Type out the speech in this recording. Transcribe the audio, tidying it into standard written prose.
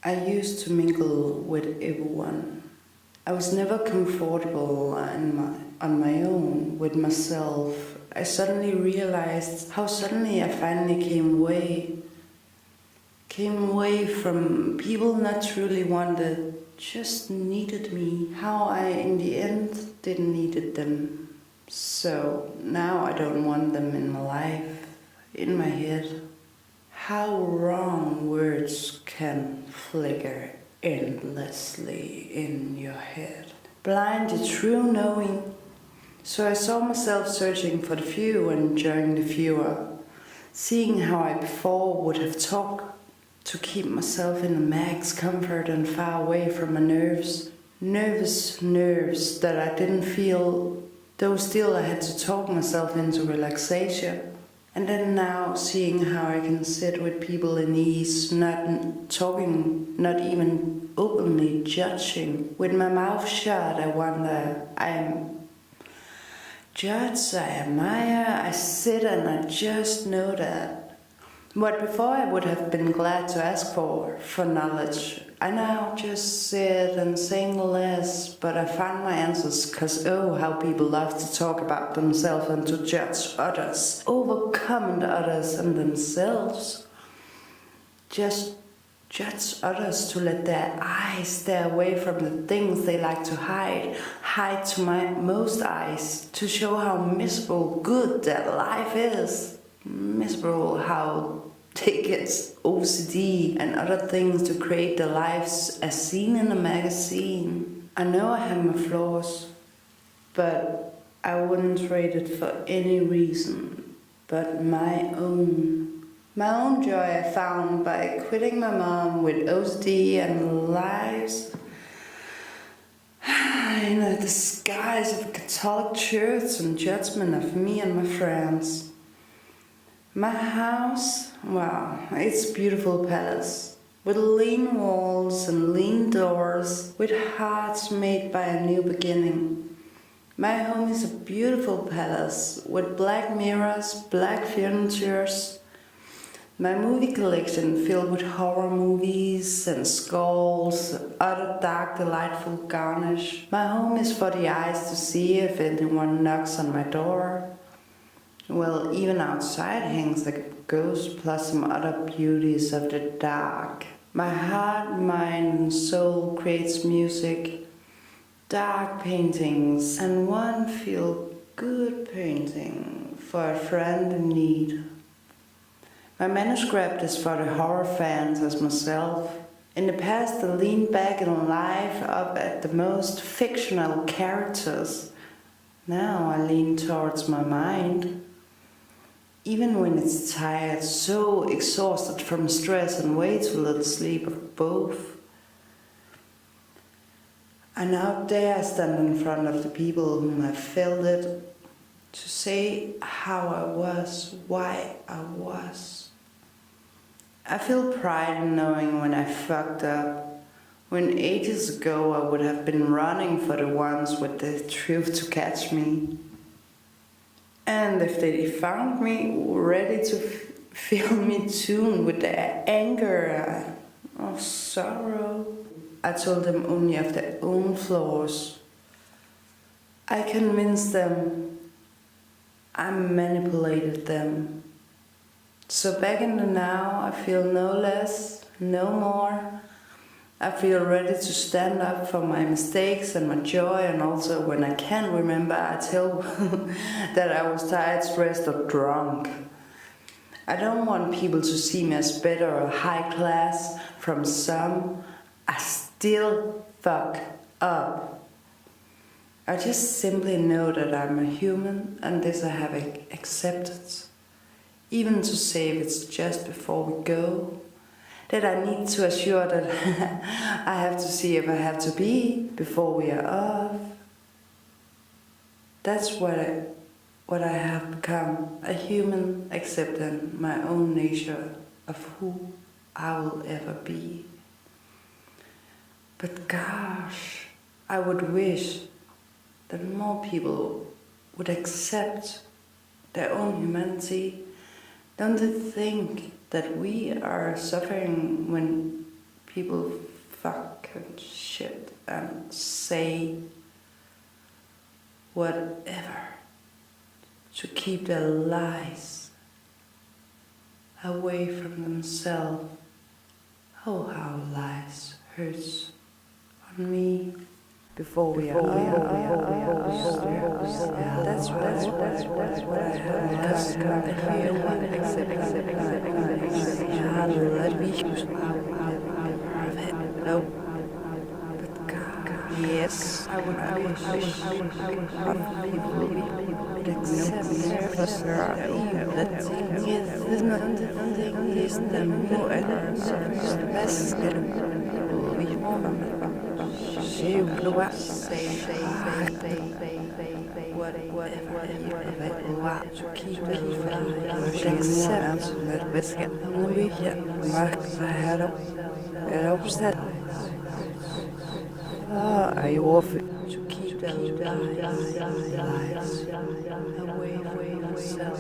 I used to mingle with everyone. I was never comfortable on my own with myself. I suddenly realized how suddenly I finally came away. Came away from people not truly wanted, just needed me. How I, in the end, didn't needed them. So now I don't want them in my life, in my head. How wrong words can flicker endlessly in your head. Blind to true knowing. So I saw myself searching for the few and enjoying the fewer. Seeing how I before would have talked to keep myself in a max comfort and far away from my nerves. Nervous nerves that I didn't feel, though still I had to talk myself into relaxation. And then now, seeing how I can sit with people in ease, not talking, not even openly judging. With my mouth shut, I wonder, I'm judged, I admire, I sit and I just know that. What before I would have been glad to ask for knowledge, I now just sit and sing less, but I find my answers, cause oh, how people love to talk about themselves and to judge others, overcome others and themselves. Just judge others to let their eyes stay away from the things they like to hide to my most eyes, to show how miserable good that life is. Miserable how they get OCD and other things to create their lives as seen in a magazine. I know I have my flaws, but I wouldn't trade it for any reason but my own. My own joy I found by quitting my mom with OCD and lives in the disguise of a Catholic church and judgment of me and my friends. My house, wow, it's a beautiful palace, with lean walls and lean doors, with hearts made by a new beginning. My home is a beautiful palace, with black mirrors, black furnitures. My movie collection filled with horror movies and skulls, other dark, delightful garnish. My home is for the eyes to see if anyone knocks on my door. Well, even outside hangs the ghost plus some other beauties of the dark. My heart, mind and soul creates music, dark paintings and one feel-good painting for a friend in need. My manuscript is for the horror fans as myself. In the past I leaned back in life up at the most fictional characters. Now I lean towards my mind. Even when it's tired, so exhausted from stress and way too little sleep of both. I now dare stand in front of the people whom I felt it, to say how I was, why I was. I feel pride in knowing when I fucked up, when ages ago I would have been running for the ones with the truth to catch me. And if they found me ready to feel me tuned with their anger or sorrow, I told them only of their own flaws. I convinced them, I manipulated them. So back in the now, I feel no less, no more. I feel ready to stand up for my mistakes and my joy, and also when I can't remember, I tell that I was tired, stressed or drunk. I don't want people to see me as better or high class from some. I still fuck up. I just simply know that I'm a human and this I have accepted. Even to say if it's just before we go, that I need to assure that I have to see if I have to be before we are off. That's what I have become, a human accepting my own nature of who I will ever be. But gosh, I would wish that more people would accept their own humanity. Don't you think that we are suffering when people fuck and shit and say whatever to keep their lies away from themselves. Oh, how lies hurts on me. Before we are, that's what I no. Yes, I would wish other people would accept me for the thing is not the more I offer to keep the lies away from myself.